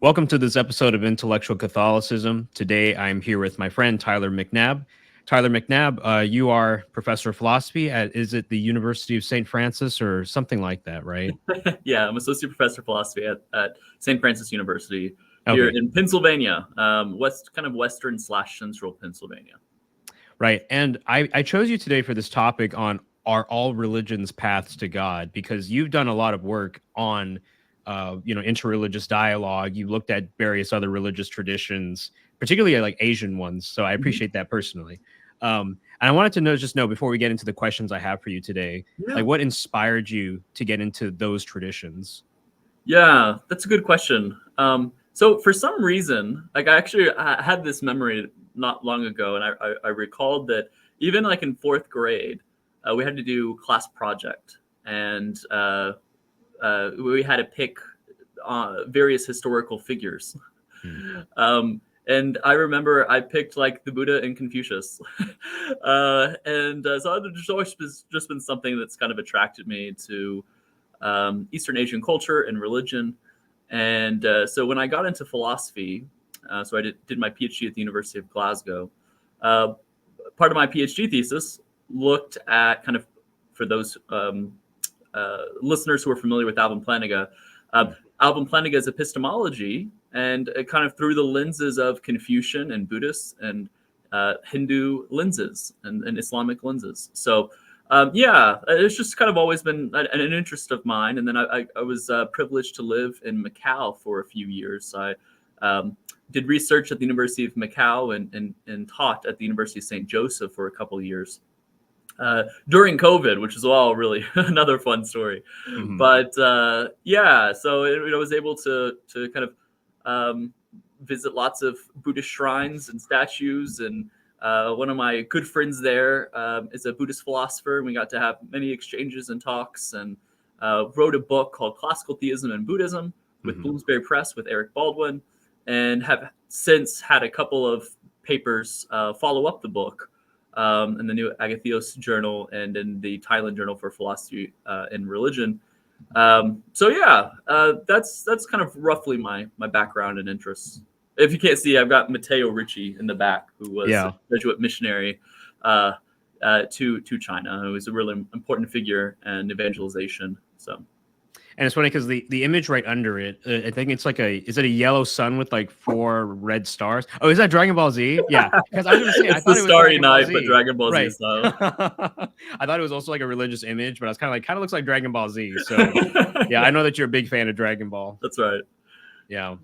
Welcome to this episode of Intellectual Catholicism. Today, I'm here with my friend Tyler McNabb. Tyler McNabb, you are professor of philosophy at, is it the University of St. Francis or something like that, right? Yeah, I'm associate professor of philosophy at St. Francis University here Okay, in Pennsylvania, western / central Pennsylvania. right. And I chose you today for this topic on are all religions paths to God? Because you've done a lot of work on interreligious dialogue. You looked at various other religious traditions, particularly like Asian ones. So I Mhm. appreciate that personally. And I wanted to know before we get into the questions I have for you today, Yeah. like what inspired you to get into those traditions? Yeah, that's a good question. So for some reason, like I had this memory not long ago, and I recalled that even like in fourth grade, we had to do class project, and we had to pick various historical figures. Hmm. And I remember I picked like the Buddha and Confucius, so there's always just been something that's kind of attracted me to Eastern Asian culture and religion. And so when I got into philosophy, so I did my PhD at the University of Glasgow. Uh, Part of my PhD thesis looked at kind of, for those listeners who are familiar with Alvin Plantinga, Alvin Plantinga's epistemology, and kind of through the lenses of Confucian and Buddhist and Hindu lenses and Islamic lenses. So yeah, it's just kind of always been an interest of mine. And then I was privileged to live in Macau for a few years. I did research at the University of Macau and taught at the University of St. Joseph for a couple of years during COVID, which is all really another fun story. Mhm. But yeah, so I was able to kind of visit lots of Buddhist shrines and statues. And one of my good friends there is a Buddhist philosopher, and we got to have many exchanges and talks. And wrote a book called Classical Theism and Buddhism with Mhm. Bloomsbury Press with Eric Baldwin, and have since had a couple of papers follow up the book in the new Agathos Journal and in the Thailand Journal for Philosophy and Religion. So yeah, that's kind of roughly my background and interests. If you can't see, I've got Matteo Ricci in the back, who was Yeah. a Jesuit missionary to China, who was a really important figure in evangelization. So. And it's funny because the image right under it, I think it's like is it a yellow sun with like 4 red stars? Oh, is that Dragon Ball Z? Yeah, because I was gonna say I It's thought the it was Starry Dragon Ball Night, Z. but Dragon Ball Z Right. style. I thought it was also like a religious image, but I was kind of looks like Dragon Ball Z. So yeah, I know that you're a big fan of Dragon Ball. That's right. Yeah.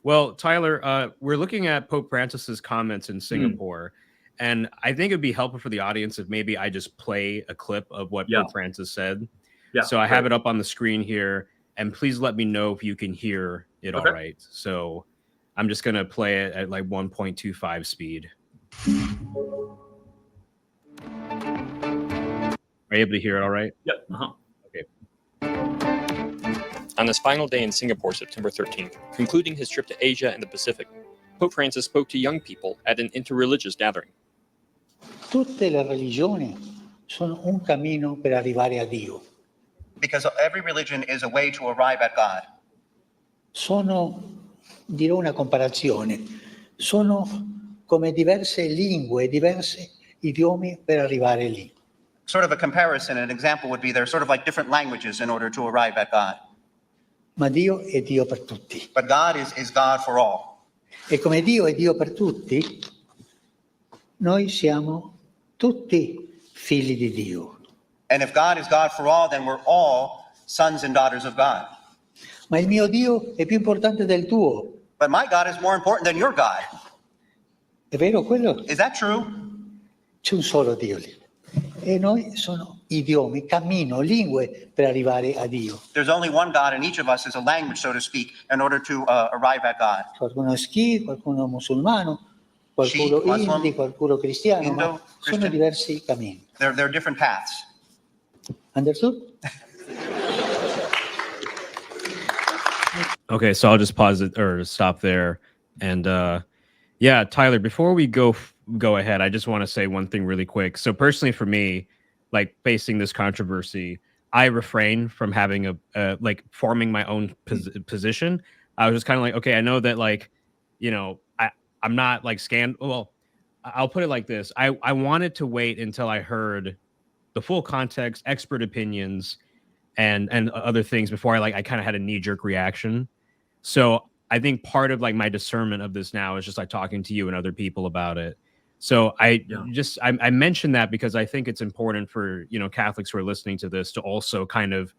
Well, Tyler, we're looking at Pope Francis's comments in Singapore, and I think it'd be helpful for the audience if maybe I just play a clip of what Yeah. Pope Francis said. Yeah. So I great. have it up on the screen here, and please let me know if you can hear it all Okay. right. So I'm just going to play it at like 1.25 speed. Are you able to hear it all right? Yep. Uh-huh. On this final day in Singapore, September 13th, concluding his trip to Asia and the Pacific, Pope Francis spoke to young people at an interreligious gathering. Tutte le religioni sono un cammino per arrivare a Dio. Because every religion is a way to arrive at God. Dirò una comparazione, sono come diverse lingue, diversi idiomi per arrivare lì. Sort of a comparison, an example would be they're sort of like different languages in order to arrive at God. Ma Dio è Dio per tutti. But God is God for all. E come Dio è Dio per tutti, noi siamo tutti figli di Dio. And if God is God for all, then we're all sons and daughters of God. Ma il mio Dio è più importante del tuo. But my God is more important than your God. È vero quello? Is that true? C'è un solo Dio lì. E noi sono idiomi, cammino, lingue per arrivare a Dio. There's only one God, and each of us is a language, so to speak, in order to arrive at God. Qualcuno è Sikh, qualcuno è musulmano, qualcuno Sikh, Muslim, hindi, qualcuno cristiano, Hindu, ma sono Christian. diversi cammini. There are different paths. Understood? Okay, so I'll just pause it or stop there. And yeah, Tyler, before we go ahead, I just want to say one thing really quick. So personally for me, like facing this controversy, I refrain from having like forming my own position. I was just kind of like, okay, I know that like, I'm not like well, I'll put it like this. I wanted to wait until I heard the full context, expert opinions, and other things before I kind of had a knee-jerk reaction. So I think part of like my discernment of this now is just like talking to you and other people about it. So I mentioned that because I think it's important for, Catholics who are listening to this to also kind of,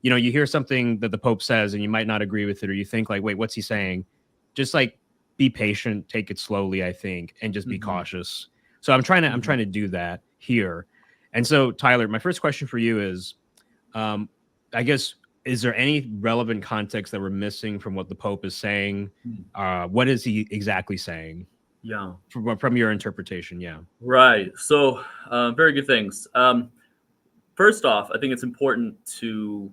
you hear something that the Pope says and you might not agree with it, or you think like, wait, what's he saying? Just like be patient, take it slowly, I think, and just be cautious. So I'm trying to do that here. And so, Tyler, my first question for you is, I guess, is there any relevant context that we're missing from what the Pope is saying? What is he exactly saying? Yeah. From your interpretation, yeah. Right. So, very good things. First off, I think it's important to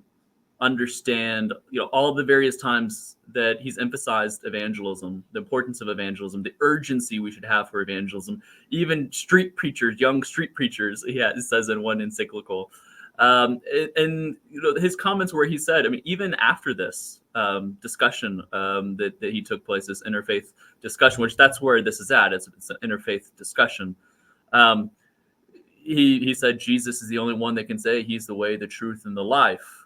understand, all the various times that he's emphasized evangelism, the importance of evangelism, the urgency we should have for evangelism. Even street preachers, young street preachers, he says in one encyclical. And his comments where he said, I mean, even after this discussion that he took place, this interfaith discussion, which that's where this is at, it's an interfaith discussion. He said Jesus is the only one that can say he's the way, the truth, and the life.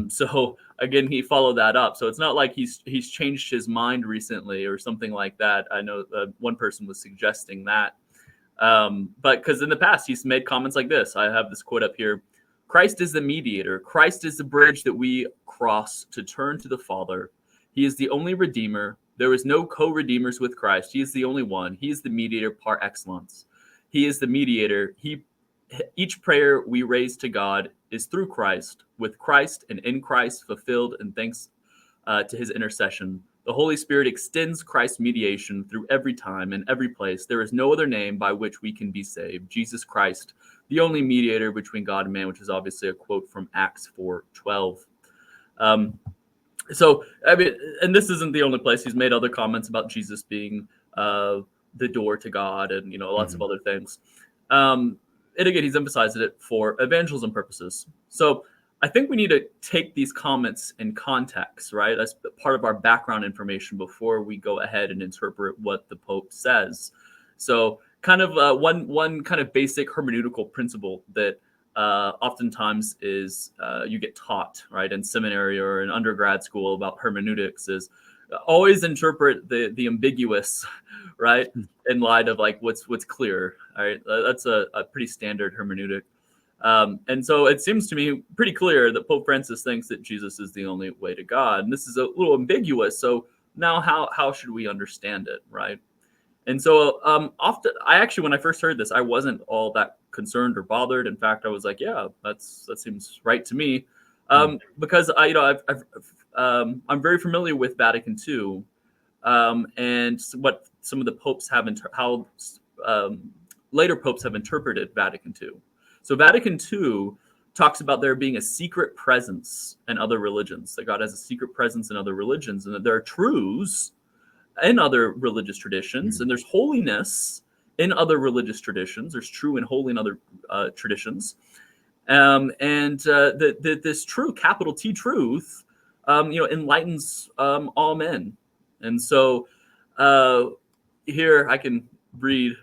So again, he followed that up. So it's not like he's changed his mind recently or something like that. I know one person was suggesting that. But because in the past, he's made comments like this. I have this quote up here. Christ is the mediator. Christ is the bridge that we cross to turn to the Father. He is the only Redeemer. There is no co-redeemers with Christ. He is the only one. He is the mediator par excellence. He is the mediator. Each prayer we raise to God is through Christ, with Christ and in Christ fulfilled, and thanks to his intercession. The Holy Spirit extends Christ's mediation through every time and every place. There is no other name by which we can be saved. Jesus Christ, the only mediator between God and man, which is obviously a quote from Acts 4:12. So, I mean, and this isn't the only place. He's made other comments about Jesus being the door to God and, lots of other things. And again, he's emphasized it for evangelism purposes. So I think we need to take these comments in context, right? That's part of our background information before we go ahead and interpret what the Pope says. So kind of one kind of basic hermeneutical principle that oftentimes is you get taught, right, in seminary or in undergrad school about hermeneutics is always interpret the ambiguous, right, in light of like what's clear. All right, that's a pretty standard hermeneutic. And so it seems to me pretty clear that Pope Francis thinks that Jesus is the only way to God. And this is a little ambiguous. So now how should we understand it, right? And so often, when I first heard this, I wasn't all that concerned or bothered. In fact, I was like, yeah, that seems right to me. Because I'm very familiar with Vatican II and what some of the popes have, how later popes have interpreted Vatican II. So Vatican II talks about there being a secret presence in other religions, that God has a secret presence in other religions, and that there are truths in other religious traditions, and there's holiness in other religious traditions. There's true and holy in other traditions. This true, capital T truth, enlightens all men. And so here I can read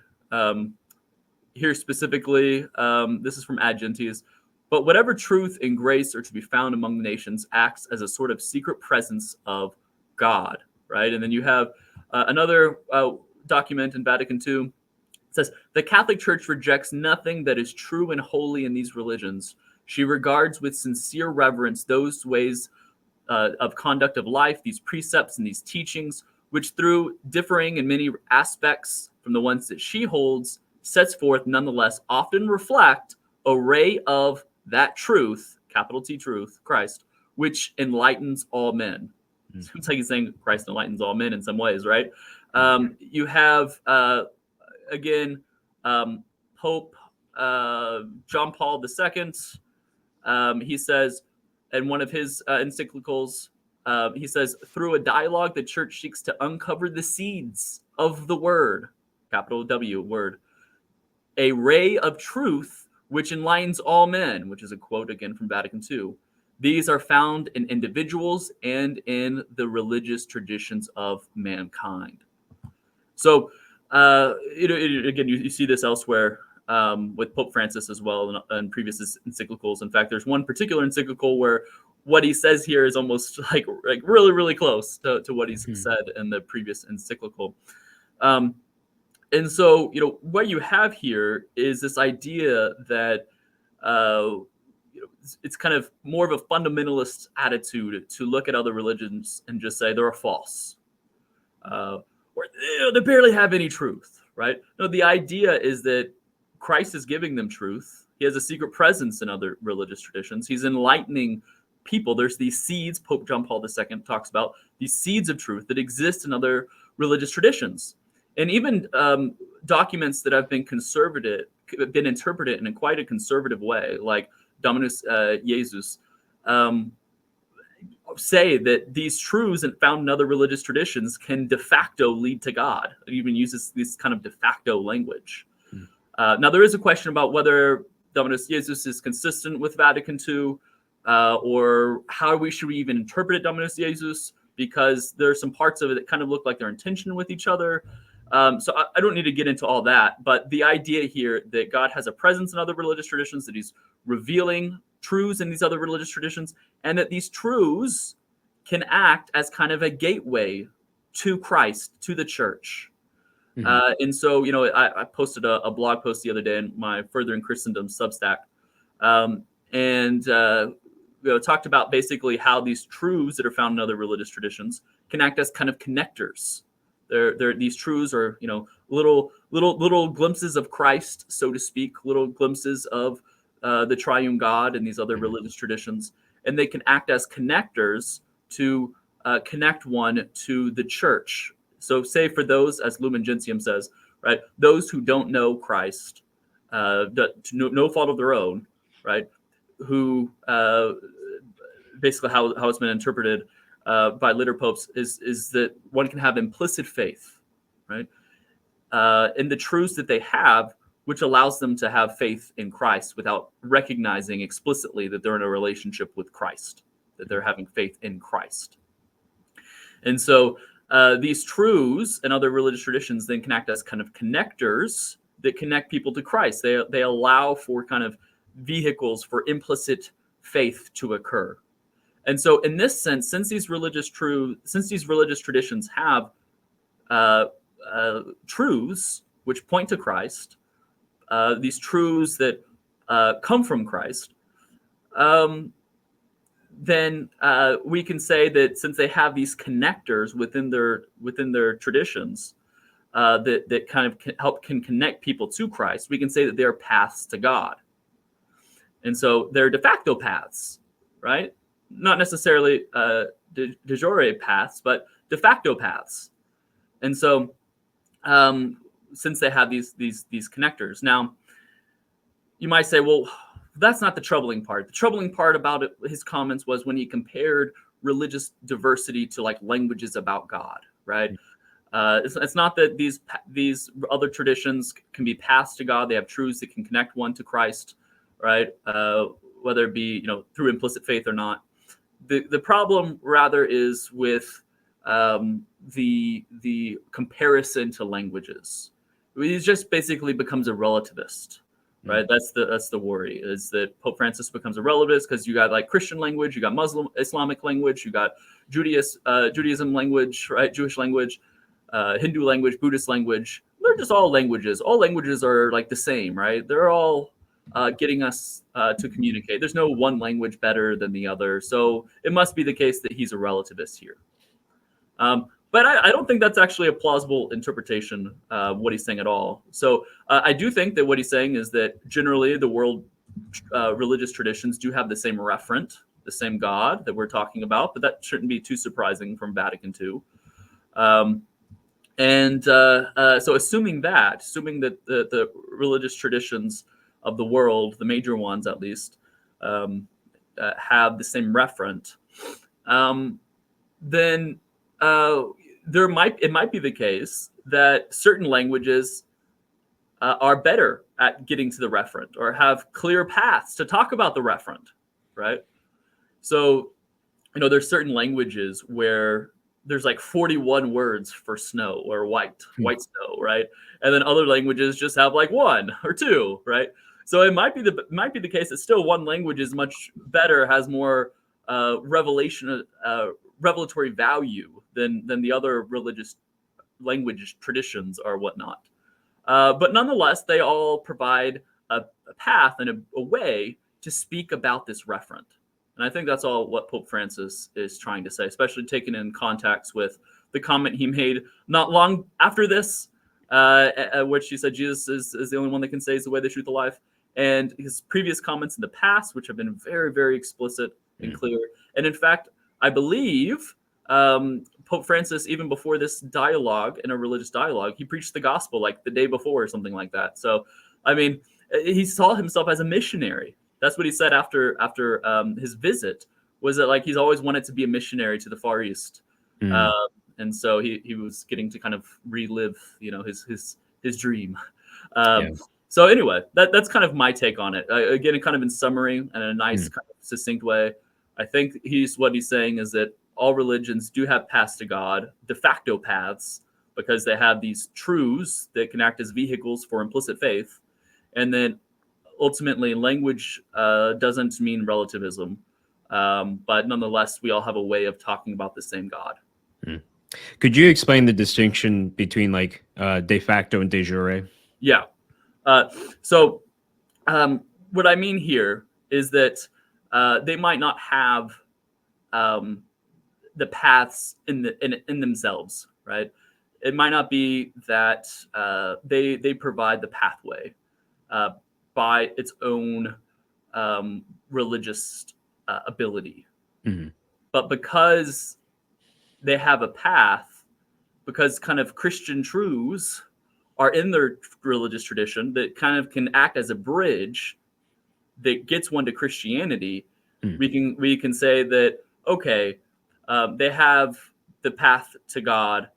here specifically, this is from Ad Gentes, but whatever truth and grace are to be found among the nations acts as a sort of secret presence of God, right? And then you have another document in Vatican II. It says, the Catholic Church rejects nothing that is true and holy in these religions. She regards with sincere reverence those ways of conduct of life, these precepts and these teachings, which through differing in many aspects from the ones that she holds, sets forth nonetheless often reflect a ray of that truth, capital T truth, Christ, which enlightens all men. Seems like he's saying Christ enlightens all men in some ways, right? You have, again, Pope John Paul II. He says in one of his encyclicals, he says, through a dialogue, the church seeks to uncover the seeds of the word, capital W word, a ray of truth which enlightens all men, which is a quote again from Vatican II. These are found in individuals and in the religious traditions of mankind. So, again, you see this elsewhere with Pope Francis as well in previous encyclicals. In fact, there's one particular encyclical where what he says here is almost like really, really close to what he's said in the previous encyclical. And so, what you have here is this idea that it's kind of more of a fundamentalist attitude to look at other religions and just say they're false, or they barely have any truth, right? No, the idea is that Christ is giving them truth. He has a secret presence in other religious traditions. He's enlightening people. There's these seeds, Pope John Paul II talks about, these seeds of truth that exist in other religious traditions. And even documents that have been interpreted in quite a conservative way, like Dominus Jesus, say that these truths found in other religious traditions can de facto lead to God. It even uses this kind of de facto language. Now, there is a question about whether Dominus Jesus is consistent with Vatican II, or how should we even interpret Dominus Jesus, because there are some parts of it that kind of look like they're in tension with each other. So I don't need to get into all that, but the idea here that God has a presence in other religious traditions, that he's revealing truths in these other religious traditions, and that these truths can act as kind of a gateway to Christ, to the church. And so, I posted a blog post the other day in my Furthering Christendom Substack, and talked about basically how these truths that are found in other religious traditions can act as kind of connectors. These truths are, little glimpses of Christ, so to speak, little glimpses of the triune God in these other religious traditions, and they can act as connectors to connect one to the church. So, say for those, as Lumen Gentium says, right, those who don't know Christ, to no fault of their own, right, who basically how it's been interpreted by later popes is that one can have implicit faith, right, in the truths that they have, which allows them to have faith in Christ without recognizing explicitly that they're in a relationship with Christ, that they're having faith in Christ. And so these truths and other religious traditions then can act as kind of connectors that connect people to Christ. They allow for kind of vehicles for implicit faith to occur. And so in this sense, since these religious traditions have truths which point to Christ, these truths that come from Christ, then we can say that since they have these connectors within their traditions that kind of can connect people to Christ, we can say that they're paths to God. And so they're de facto paths, right? Not necessarily de jure paths, but de facto paths. And so since they have these connectors, now you might say, well, that's not the troubling part. The troubling part about his comments was when he compared religious diversity to like languages about God, right? It's not that these other traditions can be paths to God. They have truths that can connect one to Christ, right? Whether it be through implicit faith or not. The problem rather is with the comparison to languages. He just basically becomes a relativist. Right, that's the worry, is that Pope Francis becomes a relativist because you got like Christian language, you got Muslim, Islamic language, you got Judaism language, right, Jewish language, Hindu language, Buddhist language. They're just all languages. All languages are like the same, right? They're all getting us to communicate. There's no one language better than the other. So it must be the case that he's a relativist here. But I don't think that's actually a plausible interpretation of what he's saying at all. So I do think that what he's saying is that generally the world religious traditions do have the same referent, the same God that we're talking about, but that shouldn't be too surprising from Vatican II. So assuming that the religious traditions of the world, the major ones at least, have the same referent, then it might be the case that certain languages are better at getting to the referent or have clear paths to talk about the referent, right? So, there's certain languages where there's like 41 words for snow or white snow, right? And then other languages just have like 1 or 2, right? So it might be the case that still one language is much better, has more revelatory value than the other religious language traditions or whatnot. But nonetheless, they all provide a path and a way to speak about this referent. And I think that's all what Pope Francis is trying to say, especially taken in context with the comment he made not long after this, which he said Jesus is the only one that can say is the way, the truth, the life. And his previous comments in the past, which have been very, very explicit and clear. And in fact, I believe Pope Francis, even before this dialogue, in a religious dialogue, he preached the gospel like the day before or something like that. So, I mean, he saw himself as a missionary. That's what he said after his visit, was that like he's always wanted to be a missionary to the Far East. And so he was getting to kind of relive, his dream. So anyway, that's kind of my take on it. Again, kind of in summary and in a nice kind of succinct way, I think what he's saying is that all religions do have paths to God, de facto paths, because they have these truths that can act as vehicles for implicit faith. And then ultimately, language doesn't mean relativism. But nonetheless, we all have a way of talking about the same God. Could you explain the distinction between like de facto and de jure? Yeah. So what I mean here is that they might not have the paths in themselves, right? It might not be that they provide the pathway by its own religious ability. But because they have a path, because kind of Christian truths are in their religious tradition that kind of can act as a bridge that gets one to Christianity, we can say that, okay, they have the path to God,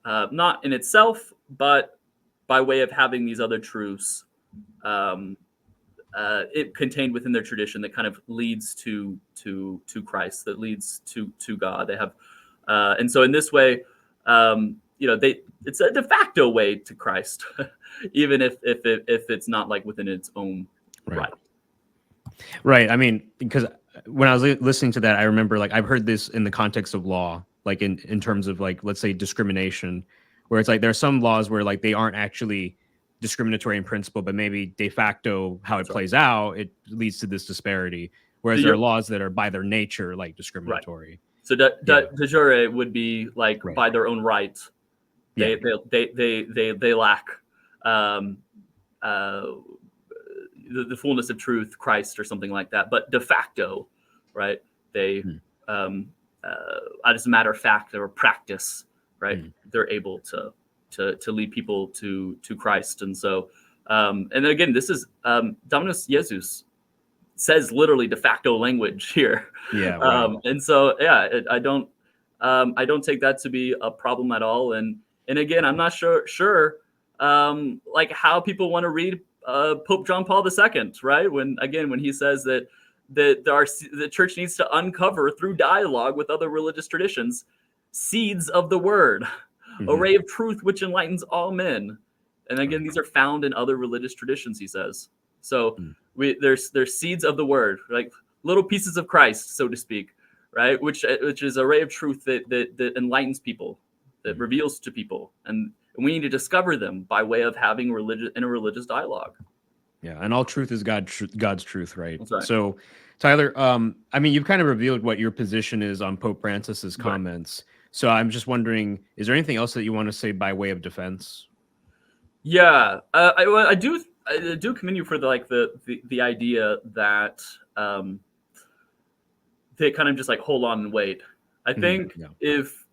not in itself, but by way of having these other truths it contained within their tradition that kind of leads to Christ, that leads to God. They have, and so in this way, it's a de facto way to Christ, even if it's not like within its own right. Right. I mean, because when I was listening to that, I remember like I've heard this in the context of law, like in terms of like, let's say discrimination, where it's like there are some laws where like they aren't actually discriminatory in principle, but maybe de facto how it plays out, it leads to this disparity. Whereas there are laws that are by their nature like discriminatory. Right. So de jure would be like by their own right, they lack the fullness of truth, Christ, or something like that. But de facto, right? They as a matter of fact or practice, right? They're able to lead people to Christ. And so, and again, this is Dominus Jesus says literally de facto language here. And so, I don't take that to be a problem at all. And again, I'm not sure like how people want to read Pope John Paul II, right? When he says that the church needs to uncover through dialogue with other religious traditions seeds of the word, a ray of truth which enlightens all men. And again, these are found in other religious traditions, he says. So there's seeds of the word, like little pieces of Christ, so to speak, right? Which is a ray of truth that enlightens people, that reveals to people, and we need to discover them by way of having religious dialogue. Yeah, and all truth is God's truth, right? That's right. So, Tyler, I mean, you've kind of revealed what your position is on Pope Francis's comments. So I'm just wondering, is there anything else that you want to say by way of defense? Yeah, I do commend you for the idea that they kind of just like hold on and wait. I think if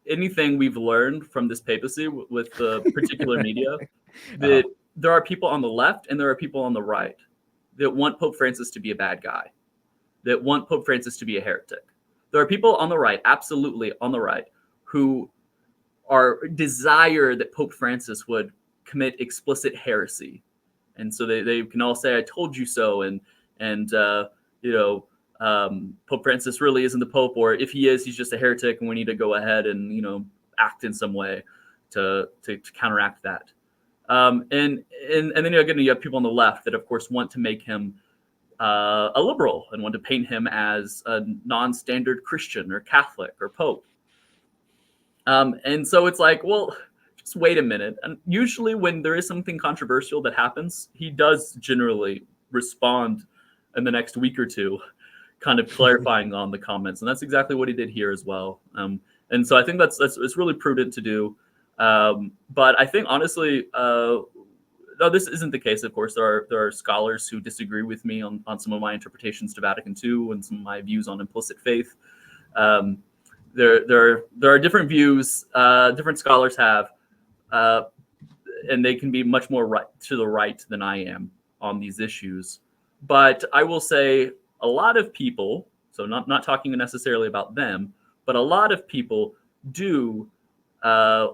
anything we've learned from this papacy with the particular media, that there are people on the left and there are people on the right that want Pope Francis to be a bad guy, that want Pope Francis to be a heretic. There are people on the right, absolutely on the right, who desire that Pope Francis would commit explicit heresy. And so they can all say, I told you so. And Pope Francis really isn't the Pope, or if he is, he's just a heretic, and we need to go ahead and act in some way to counteract that. And then again, you have people on the left that, of course, want to make him a liberal and want to paint him as a non-standard Christian or Catholic or Pope. And so it's like, well, just wait a minute. And usually when there is something controversial that happens, he does generally respond in the next week or two, kind of clarifying on the comments. And that's exactly what he did here as well. And so I think that's it's really prudent to do. But I think honestly, no, this isn't the case. Of course, there are scholars who disagree with me on some of my interpretations to Vatican II and some of my views on implicit faith. There are different views different scholars have, and they can be much more right to the right than I am on these issues. But I will say a lot of people, so not talking necessarily about them, but a lot of people do. A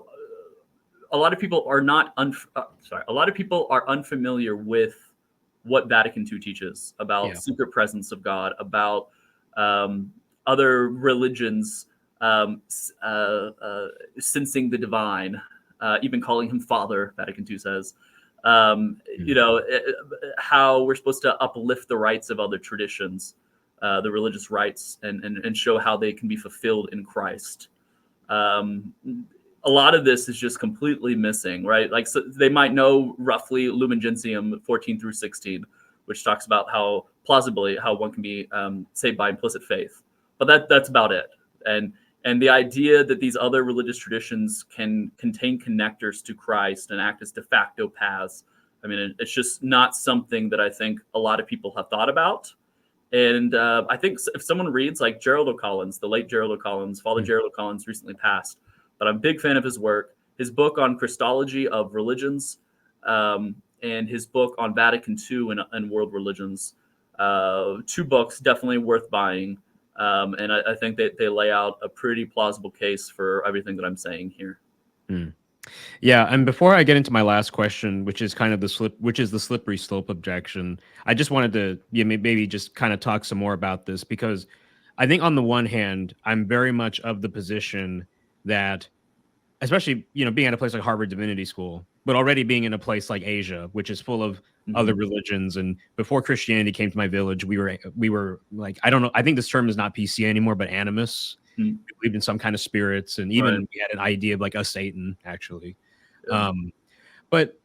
lot of people are not a lot of people are unfamiliar with what Vatican II teaches about secret presence of God, about other religions sensing the divine, even calling him Father, Vatican II says. How we're supposed to uplift the rights of other traditions, the religious rights, and show how they can be fulfilled in Christ. A lot of this is just completely missing, right? Like, so they might know roughly Lumen Gentium 14 through 16, which talks about how plausibly how one can be saved by implicit faith, but that's about it. And the idea that these other religious traditions can contain connectors to Christ and act as de facto paths, I mean, it's just not something that I think a lot of people have thought about. And I think if someone reads like Gerald O'Collins, the late Gerald O'Collins, Father Gerald O'Collins recently passed, but I'm a big fan of his work. His book on Christology of religions, and his book on Vatican II and world religions. 2 books definitely worth buying. And I think that they lay out a pretty plausible case for everything that I'm saying here. Yeah, and before I get into my last question, which is kind of the slippery slope objection, I just wanted to maybe just kind of talk some more about this, because I think on the one hand, I'm very much of the position that, especially being at a place like Harvard Divinity School, but already being in a place like Asia, which is full of other religions, and before Christianity came to my village, we were like, I don't know, I think this term is not PC anymore, but animus. We believed in some kind of spirits, and even we had an idea of like a Satan, actually. But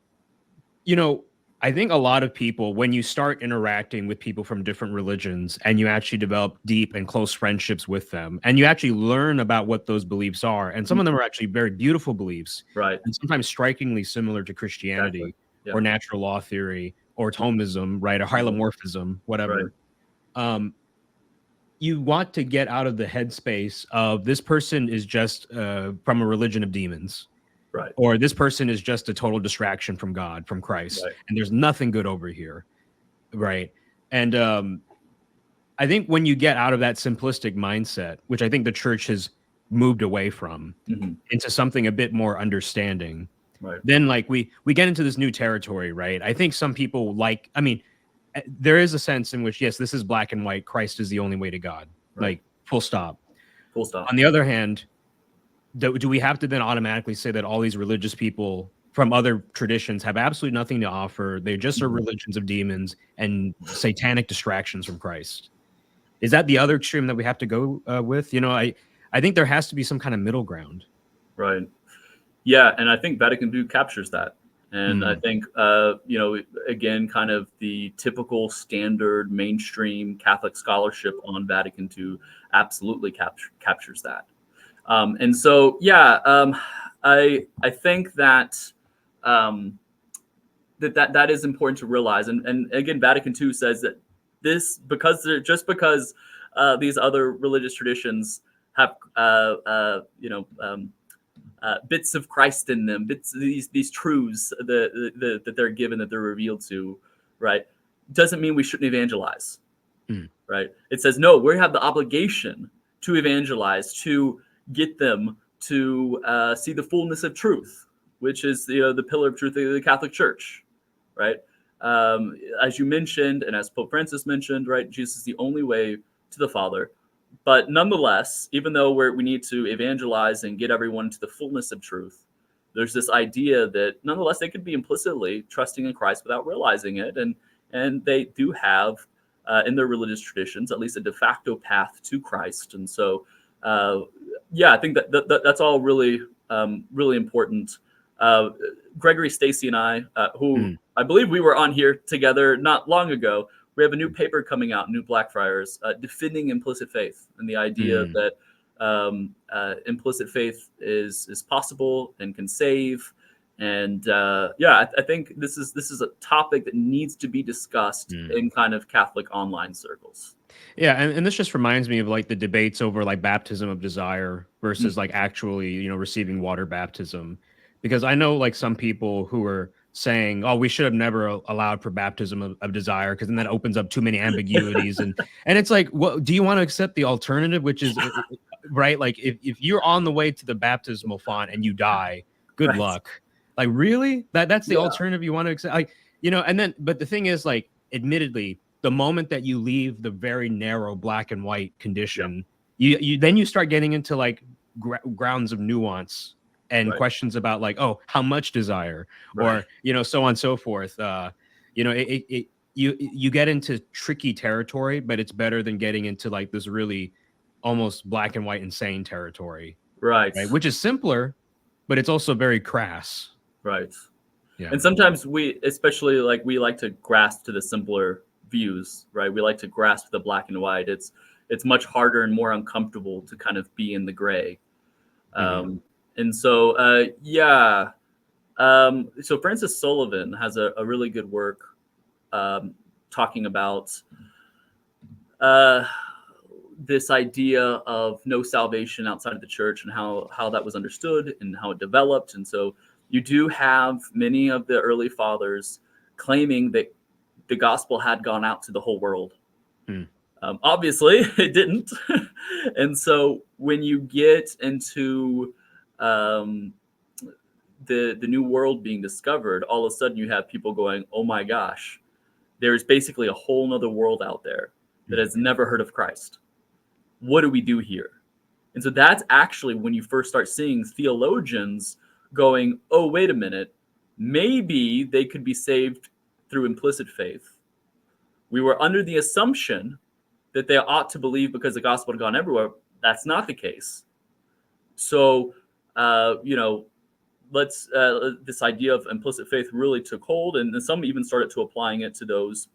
I think a lot of people, when you start interacting with people from different religions and you actually develop deep and close friendships with them, and you actually learn about what those beliefs are, and some of them are actually very beautiful beliefs, right, and sometimes strikingly similar to Christianity, or natural law theory, or Thomism, right, or hylomorphism, whatever. You want to get out of the headspace of this person is just from a religion of demons. Right. Or this person is just a total distraction from God, from Christ, and there's nothing good over here, right? And I think when you get out of that simplistic mindset, which I think the church has moved away from, into something a bit more understanding, then like we get into this new territory, right? I think some people there is a sense in which, yes, this is black and white. Christ is the only way to God, like full stop. Full stop. On the other hand, do we have to then automatically say that all these religious people from other traditions have absolutely nothing to offer? They just are religions of demons and satanic distractions from Christ. Is that the other extreme that we have to go with? I think there has to be some kind of middle ground. Right. Yeah, and I think Vatican II captures that. And I think, again, kind of the typical standard mainstream Catholic scholarship on Vatican II absolutely captures that. And so, I think that that is important to realize. And again, Vatican II says that because these other religious traditions have bits of Christ in them, bits of these truths that they're given, that they're revealed to, right, doesn't mean we shouldn't evangelize, right? It says no, we have the obligation to evangelize, to get them to see the fullness of truth, which is the pillar of truth of the Catholic Church, right? As you mentioned, and as Pope Francis mentioned, right, Jesus is the only way to the Father. But nonetheless, even though we need to evangelize and get everyone to the fullness of truth, there's this idea that nonetheless they could be implicitly trusting in Christ without realizing it, and they do have in their religious traditions at least a de facto path to Christ. And so, I think that's all really really important. Gregory, Stacy, and I, who I believe we were on here together not long ago, we have a new paper coming out, New Blackfriars, defending implicit faith and the idea that implicit faith is possible and can save. And I think this is a topic that needs to be discussed in kind of Catholic online circles. Yeah, and this just reminds me of like the debates over like baptism of desire versus like actually, receiving water baptism. Because I know like some people who are saying, oh, we should have never allowed for baptism of desire because then that opens up too many ambiguities. And it's like, well, do you want to accept the alternative, which is right? Like if you're on the way to the baptismal font and you die, good luck. Like, really? That's the alternative you want to accept? Like, and then, but the thing is, like, admittedly, the moment that you leave the very narrow black and white condition, you start getting into like grounds of nuance and questions about like, oh, how much desire, or so on and so forth. You get into tricky territory, but it's better than getting into like this really almost black and white insane territory, right? Which is simpler, but it's also very crass. Right. Yeah. And sometimes we like to grasp to the simpler views, right? We like to grasp the black and white. It's much harder and more uncomfortable to kind of be in the gray. And so, so Francis Sullivan has a really good work talking about this idea of no salvation outside of the church and how that was understood and how it developed. And so you do have many of the early fathers claiming that the gospel had gone out to the whole world. Obviously, it didn't. And so when you get into the new world being discovered, all of a sudden you have people going, oh my gosh, there's basically a whole nother world out there that has never heard of Christ. What do we do here? And so that's actually when you first start seeing theologians going, oh, wait a minute, maybe they could be saved through implicit faith. We were under the assumption that they ought to believe because the gospel had gone everywhere. That's not the case. So, this idea of implicit faith really took hold, and some even started to applying it to those,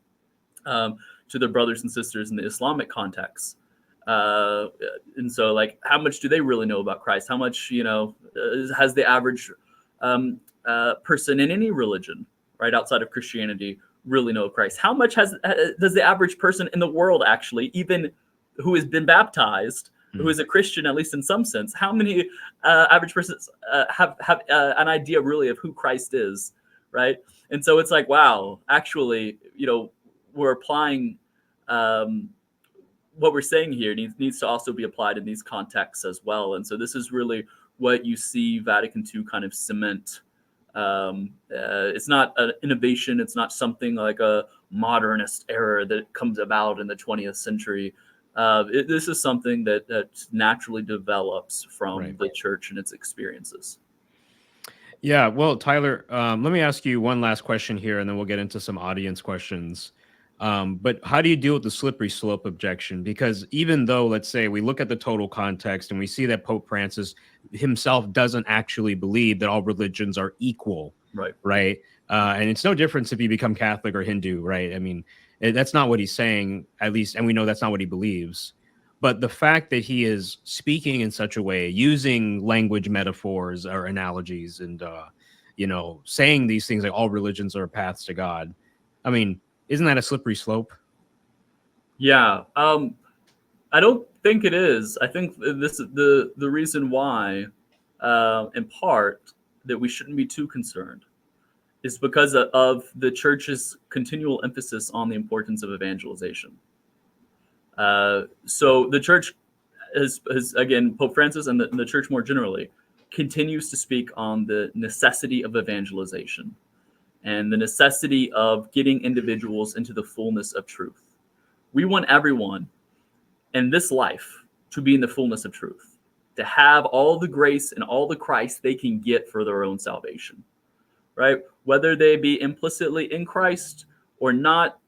to their brothers and sisters in the Islamic context. And so, like, how much do they really know about Christ? How much, has the average person in any religion, right, outside of Christianity, really know of Christ? How much does the average person in the world actually, even who has been baptized, who is a Christian, at least in some sense, how many average persons have an idea really of who Christ is, right? And so it's like, wow, actually, we're applying what we're saying here needs to also be applied in these contexts as well. And so this is really what you see Vatican II kind of cement. It's not an innovation. It's not something like a modernist error that comes about in the 20th century. This is something that naturally develops from the church and its experiences. Yeah, well, Tyler, let me ask you one last question here, and then we'll get into some audience questions. But how do you deal with the slippery slope objection? Because even though, let's say, we look at the total context and we see that Pope Francis himself doesn't actually believe that all religions are equal, right? And it's no difference if you become Catholic or Hindu, right? I mean, that's not what he's saying, at least, and we know that's not what he believes. But the fact that he is speaking in such a way, using language metaphors or analogies, and saying these things like all religions are paths to God. I mean, isn't that a slippery slope? Yeah, I don't think it is. I think this is the reason why, in part, that we shouldn't be too concerned is because of the church's continual emphasis on the importance of evangelization. So the church has again, Pope Francis and the church more generally continues to speak on the necessity of evangelization and the necessity of getting individuals into the fullness of truth. We want everyone in this life to be in the fullness of truth, to have all the grace and all the Christ they can get for their own salvation, right? Whether they be implicitly in Christ or not,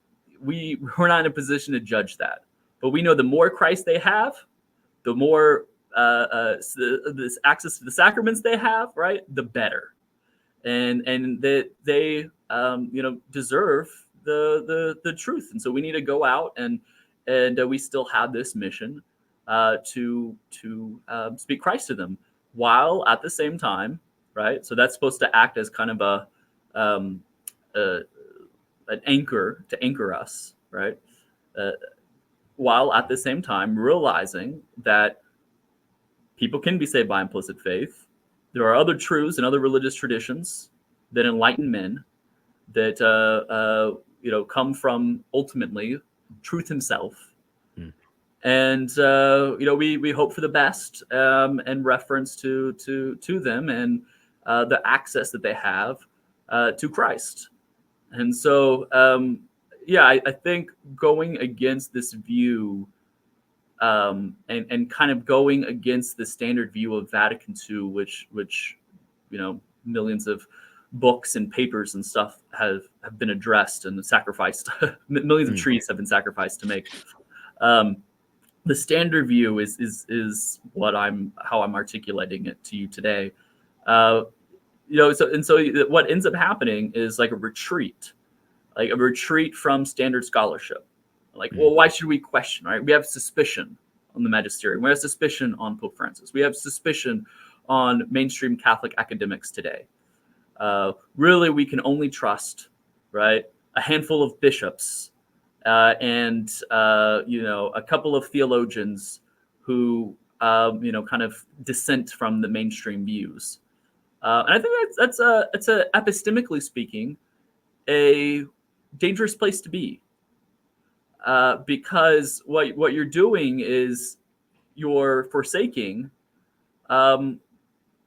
we're not in a position to judge that. But we know the more Christ they have, the more this access to the sacraments they have, right, the better, and that they deserve the truth. And so we need to go out and we still have this mission to speak Christ to them, while at the same time, right? So that's supposed to act as kind of an anchor to anchor us, right? While at the same time realizing that people can be saved by implicit faith. There are other truths and other religious traditions that enlighten men that come from ultimately truth himself. And we hope for the best in reference to them and the access that they have to Christ. And so I think going against this view and kind of going against the standard view of Vatican II, which millions of books and papers and stuff have been addressed and sacrificed. Millions of trees have been sacrificed to make. The standard view is how I'm articulating it to you today. So what ends up happening is like a retreat from standard scholarship. Well, why should we question, right? We have suspicion on the magisterium. We have suspicion on Pope Francis. We have suspicion on mainstream Catholic academics today. Really, we can only trust, right, a handful of bishops and a couple of theologians who kind of dissent from the mainstream views. And I think that's epistemically speaking a dangerous place to be. Because what you're doing is you're forsaking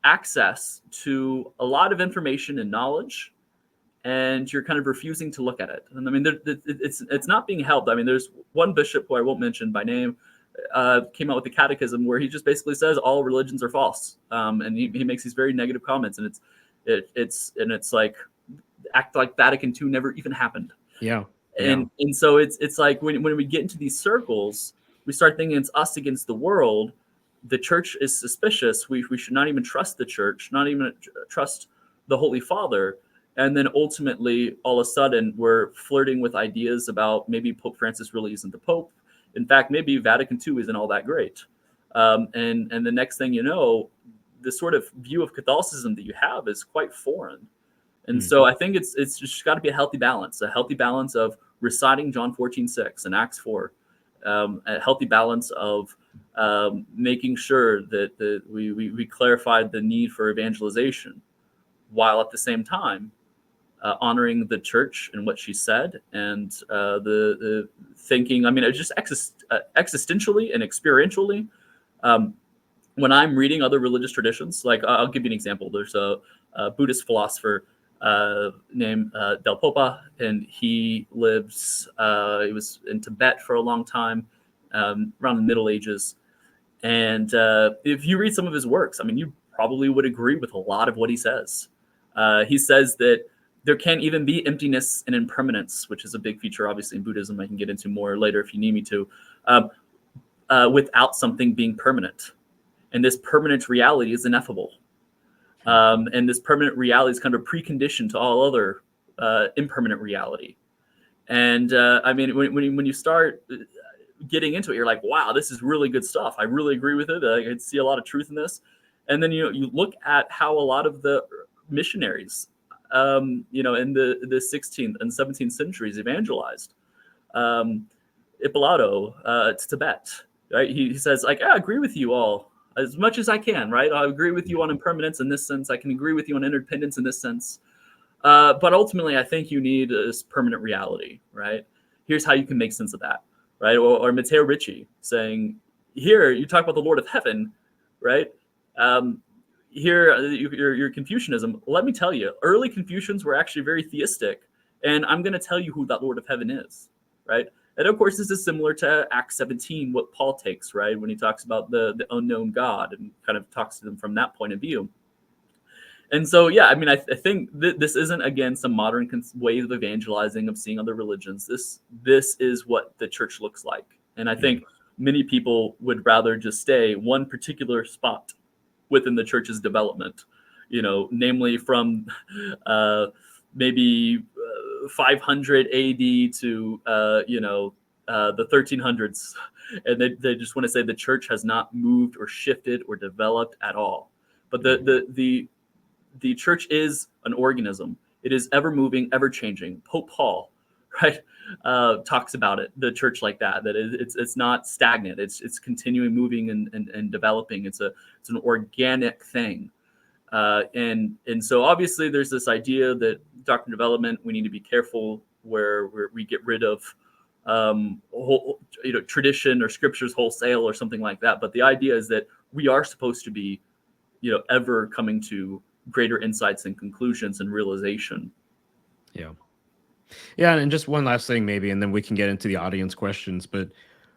access to a lot of information and knowledge, and you're kind of refusing to look at it. And I mean, it's not being helped. I mean, there's one bishop who I won't mention by name came out with the Catechism where he just basically says all religions are false, and he makes these very negative comments, and it's like act like Vatican II never even happened. Yeah. And so it's like when we get into these circles, we start thinking it's us against the world. The church is suspicious. We should not even trust the church, not even trust the Holy Father. And then ultimately, all of a sudden, we're flirting with ideas about maybe Pope Francis really isn't the Pope. In fact, maybe Vatican II isn't all that great. And the next thing you know, the sort of view of Catholicism that you have is quite foreign. And so I think it's just got to be a healthy balance of reciting John 14:6 and Acts 4, a healthy balance of making sure that we clarified the need for evangelization, while at the same time honoring the church and what she said, and the thinking. I mean, it's just existentially and experientially. When I'm reading other religious traditions, like I'll give you an example. There's a Buddhist philosopher named Del Popa, and he was in Tibet for a long time, around the Middle Ages. And if you read some of his works, I mean, you probably would agree with a lot of what he says. He says that there can't even be emptiness and impermanence, which is a big feature, obviously, in Buddhism. I can get into more later if you need me to, without something being permanent. And this permanent reality is ineffable. And this permanent reality is kind of a precondition to all other impermanent reality. And I mean, when you start getting into it, you're like, wow, this is really good stuff. I really agree with it. I can see a lot of truth in this. And then you look at how a lot of the missionaries, in the 16th and 17th centuries evangelized. Ippolito to Tibet, right? He says, like, I agree with you all as much as I can, right? I agree with you on impermanence in this sense. I can agree with you on interdependence in this sense. But ultimately, I think you need this permanent reality, right? Here's how you can make sense of that, right? Or Matteo Ricci saying, here, you talk about the Lord of Heaven, right? Here, your Confucianism, let me tell you, early Confucians were actually very theistic. And I'm going to tell you who that Lord of Heaven is, right? And of course, this is similar to Acts 17, what Paul takes, right? When he talks about the unknown God and kind of talks to them from that point of view. And so, yeah, I mean, I think this isn't, again, some modern way of evangelizing, of seeing other religions. This is what the church looks like. And I think many people would rather just stay one particular spot within the church's development, namely from maybe 500 AD to, the 1300s. And they just want to say the church has not moved or shifted or developed at all. But the church is an organism. It is ever moving, ever changing. Pope Paul, right, talks about it, the church like that it's not stagnant. It's continuing moving and developing. It's an organic thing. And so obviously there's this idea that doctrine development, we need to be careful where we get rid of tradition or scriptures wholesale or something like that. But the idea is that we are supposed to be, ever coming to greater insights and conclusions and realization. Yeah, and just one last thing maybe, and then we can get into the audience questions. But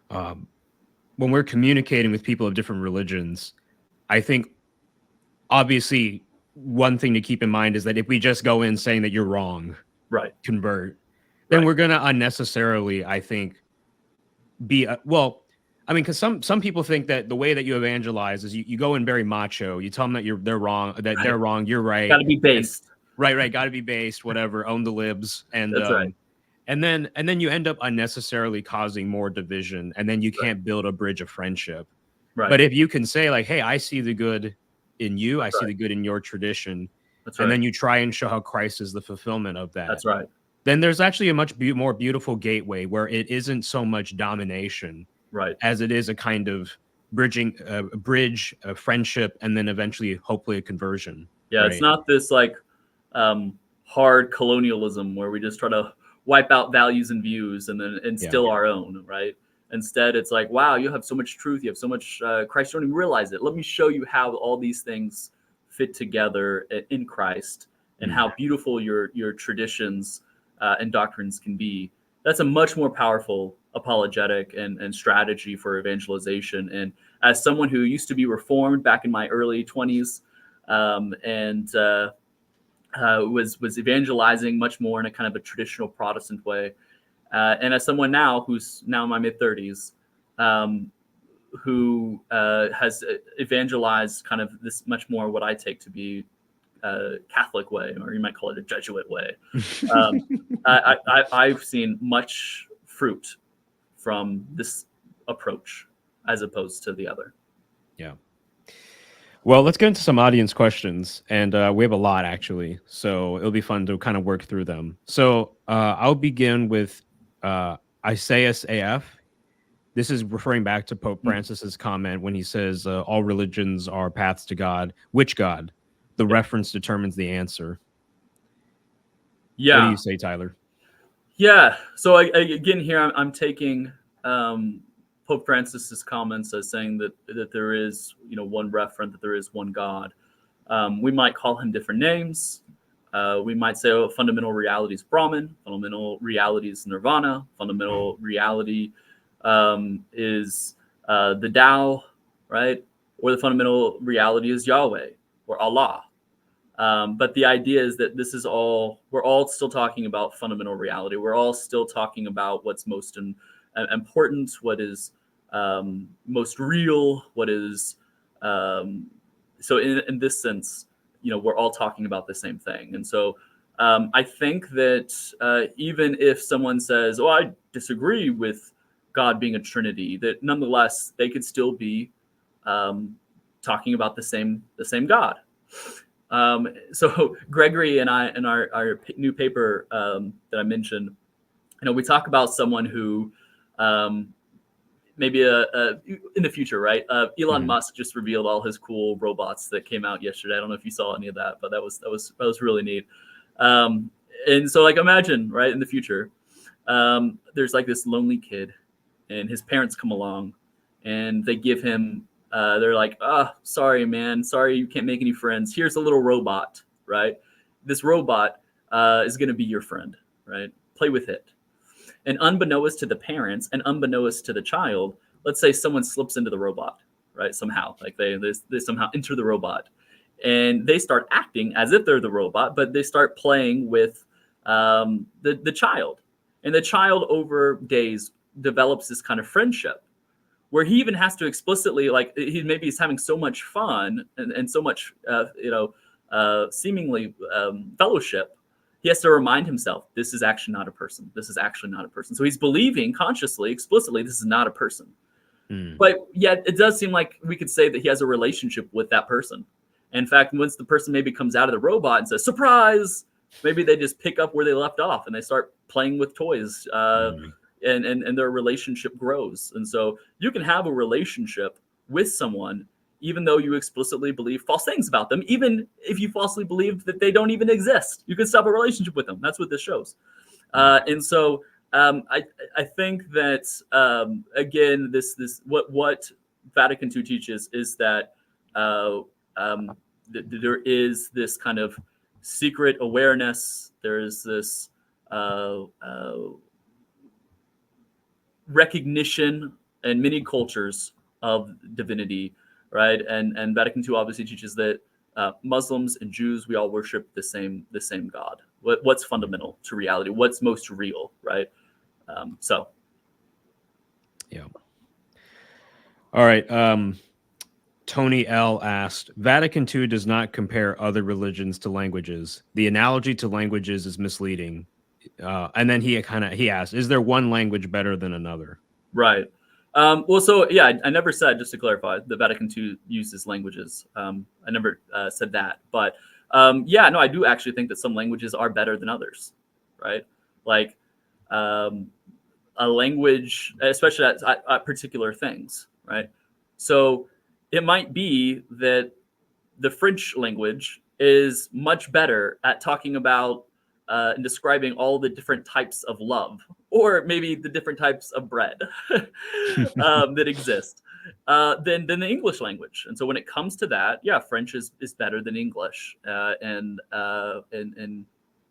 when we're communicating with people of different religions, I think obviously one thing to keep in mind is that if we just go in saying that you're wrong, right, convert, then we're going to unnecessarily, I think, be because some people think that the way that you evangelize is you go in very macho. You tell them that they're wrong, they're wrong, you're right. Got to be based. Right. Got to be based, whatever, own the libs. And that's right. And then you end up unnecessarily causing more division, and then you can't build a bridge of friendship. Right. But if you can say like, hey, I see the good in you, I see the good in your tradition. That's right. And then you try and show how Christ is the fulfillment of that. That's right. Then there's actually a much more beautiful gateway where it isn't so much domination, right, as it is a kind of bridging, bridge, a friendship, and then eventually, hopefully, a conversion. Yeah, right? It's not this like hard colonialism where we just try to wipe out values and views and then instill our own, right? Instead, it's like, wow, you have so much truth, you have so much Christ, you don't even realize it. Let me show you how all these things fit together in Christ and how beautiful your traditions and doctrines can be. That's a much more powerful apologetic and strategy for evangelization. And as someone who used to be Reformed back in my early 20s was evangelizing much more in a kind of a traditional Protestant way, and as someone now who's now in my mid-30s, who has evangelized kind of this much more what I take to be Catholic way, or you might call it a Jesuit way. I've seen much fruit from this approach as opposed to the other. Yeah. Well, let's get into some audience questions, and we have a lot actually, so it'll be fun to kind of work through them. So I'll begin with Isaias AF. This is referring back to Pope Francis's comment when he says all religions are paths to God. Which God? The reference determines the answer. Yeah. What do you say, Tyler? Yeah. So again, here I'm taking Pope Francis's comments as saying that there is, one referent, that there is one God. We might call him different names. We might say, fundamental reality is Brahman, fundamental reality is Nirvana, fundamental reality is the Tao, right? Or the fundamental reality is Yahweh or Allah. But the idea is that we're all still talking about fundamental reality. We're all still talking about what's most important, what is most real, what is, so in this sense, we're all talking about the same thing. And so I think that even if someone says, I disagree with God being a Trinity, that nonetheless, they could still be talking about the same God. So Gregory and I, in our new paper that I mentioned, we talk about someone who maybe in the future, right? Elon Musk just revealed all his cool robots that came out yesterday. I don't know if you saw any of that, but that was really neat. And so, like, imagine, right, in the future, there's like this lonely kid, and his parents come along, and they give him. They're like, sorry, man. Sorry, you can't make any friends. Here's a little robot, right? This robot is going to be your friend, right? Play with it. And unbeknownst to the parents and unbeknownst to the child, let's say someone slips into the robot, right? Somehow, like they somehow enter the robot, and they start acting as if they're the robot, but they start playing with the child, and the child over days develops this kind of friendship where he even has to explicitly, like, he's having so much fun and so much seemingly fellowship. He has to remind himself, this is actually not a person. This is actually not a person. So he's believing consciously, explicitly, this is not a person. But yet it does seem like we could say that he has a relationship with that person. In fact, once the person maybe comes out of the robot and says, surprise, maybe they just pick up where they left off and they start playing with toys, and their relationship grows. And so you can have a relationship with someone even though you explicitly believe false things about them, even if you falsely believe that they don't even exist. You can stop a relationship with them. That's what this shows. And so I think that, again, what Vatican II teaches is that there is this kind of secret awareness. There is this recognition in many cultures of divinity, right? And Vatican II obviously teaches that Muslims and Jews, we all worship the same God. What's fundamental to reality? What's most real, right? Yeah. All right. Tony L asked, Vatican II does not compare other religions to languages. The analogy to languages is misleading. And then he asked, is there one language better than another? Right. Well, so yeah, I never said, just to clarify, the Vatican II uses languages. I never said that, but yeah, no, I do actually think that some languages are better than others, right? Like a language, especially at particular things, right? So it might be that the French language is much better at talking about and describing all the different types of love, or maybe the different types of bread that exist than the English language. And so when it comes to that, yeah, French is better than English and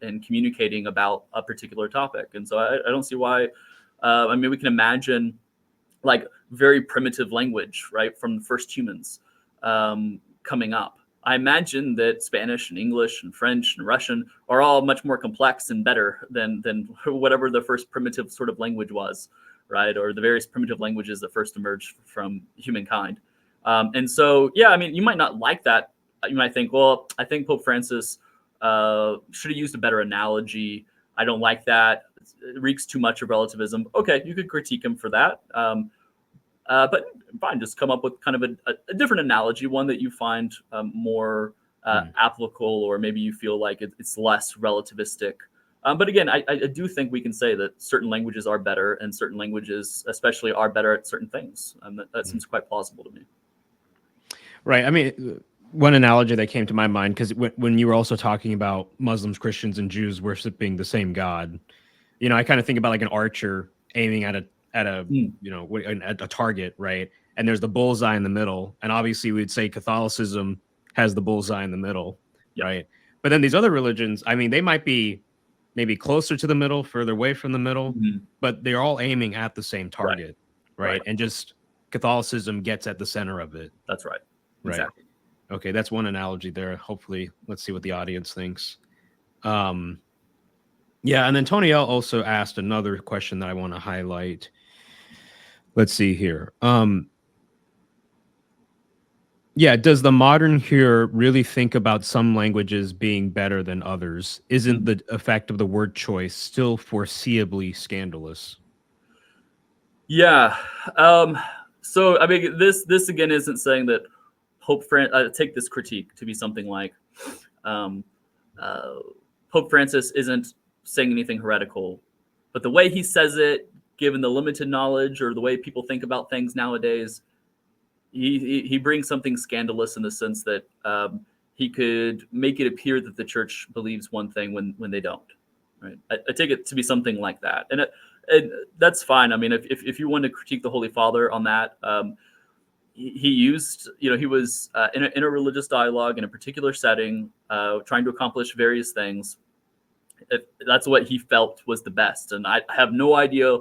communicating about a particular topic. And so I don't see why. I mean, we can imagine like very primitive language, right, from the first humans coming up. I imagine that Spanish and English and French and Russian are all much more complex and better than whatever the first primitive sort of language was, right? Or the various primitive languages that first emerged from humankind. And so, yeah, I mean, you might not like that. You might think, well, I think Pope Francis should have used a better analogy. I don't like that. It reeks too much of relativism. Okay, you could critique him for that. But fine, just come up with kind of a different analogy, one that you find more applicable, or maybe you feel like it's less relativistic. But again, I do think we can say that certain languages are better, and certain languages especially are better at certain things. That seems quite plausible to me. Right. I mean, one analogy that came to my mind, because when you were also talking about Muslims, Christians, and Jews worshiping the same God, I kind of think about like an archer aiming at a target, right? And there's the bullseye in the middle, and obviously we'd say Catholicism has the bullseye in the middle, right? But then these other religions, I mean, they might be maybe closer to the middle, further away from the middle, but they're all aiming at the same target, right? And just Catholicism gets at the center of it. That's right. Right. Exactly. Okay, that's one analogy there. Hopefully, let's see what the audience thinks. Yeah, and then Tony L also asked another question that I want to highlight. Let's see here. Yeah, does the modern Jure really think about some languages being better than others? Isn't the effect of the word choice still foreseeably scandalous? Yeah. So I mean, this again isn't saying that Pope take this critique to be something like Pope Francis isn't saying anything heretical, but the way he says it, given the limited knowledge or the way people think about things nowadays, he brings something scandalous in the sense that he could make it appear that the church believes one thing when they don't. Right? I take it to be something like that, and that's fine. I mean, if you want to critique the Holy Father on that, he used, he was in a religious dialogue in a particular setting, trying to accomplish various things. if that's what he felt was the best. And I have no idea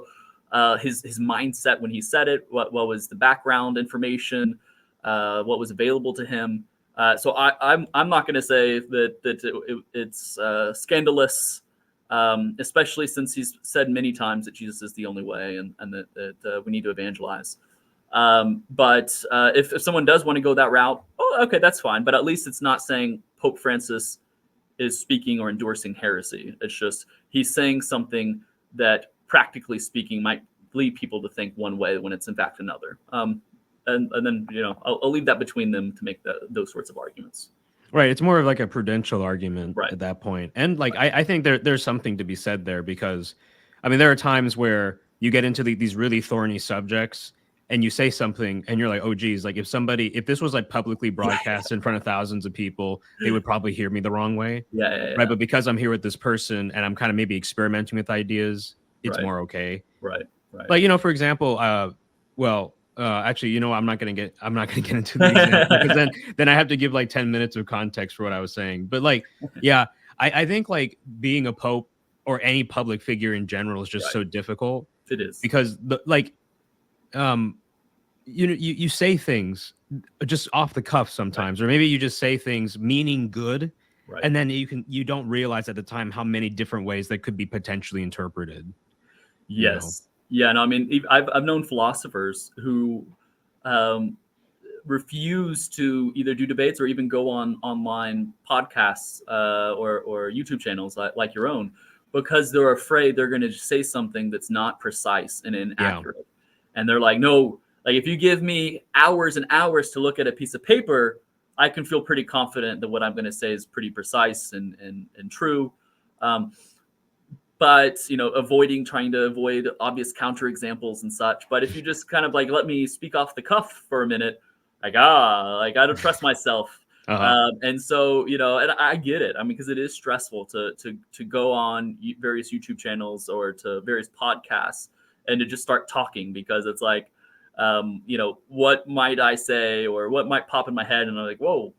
his mindset when he said it, what was the background information, what was available to him. So I'm not going to say that it's scandalous, especially since he's said many times that Jesus is the only way, and that we need to evangelize. But if someone does want to go that route, okay, that's fine. But at least it's not saying Pope Francis is speaking or endorsing heresy. It's just he's saying something that, practically speaking, might lead people to think one way when it's in fact another. And then, I'll leave that between them to make those sorts of arguments. Right. It's more of like a prudential argument Right. at that point. And like, I think there's something to be said there, because I mean, there are times where you get into these really thorny subjects and you say something and you're like, oh geez, like if this was like publicly broadcast in front of thousands of people, they would probably hear me the wrong way. Yeah. Right. But because I'm here with this person and I'm kind of maybe experimenting with ideas, it's Right. more okay. Right. Like, for example, actually, I'm not gonna get into the example, because then I have to give like 10 minutes of context for what I was saying. But like, yeah, I think like being a pope or any public figure in general is just so difficult. It is, because you say things just off the cuff sometimes, or maybe you just say things meaning good, and then you don't realize at the time how many different ways that could be potentially interpreted. Yes. Yeah. No, I mean, I've known philosophers who refuse to either do debates or even go on online podcasts or YouTube channels like your own, because they're afraid they're going to say something that's not precise and inaccurate. And they're like, no, like if you give me hours and hours to look at a piece of paper, I can feel pretty confident that what I'm going to say is pretty precise and true. But trying to avoid obvious counterexamples and such. But if you just kind of like let me speak off the cuff for a minute, like I don't trust myself. And so and I get it. I mean, because it is stressful to go on various YouTube channels or to various podcasts and to just start talking, because it's like what might I say or what might pop in my head, and I'm like, whoa.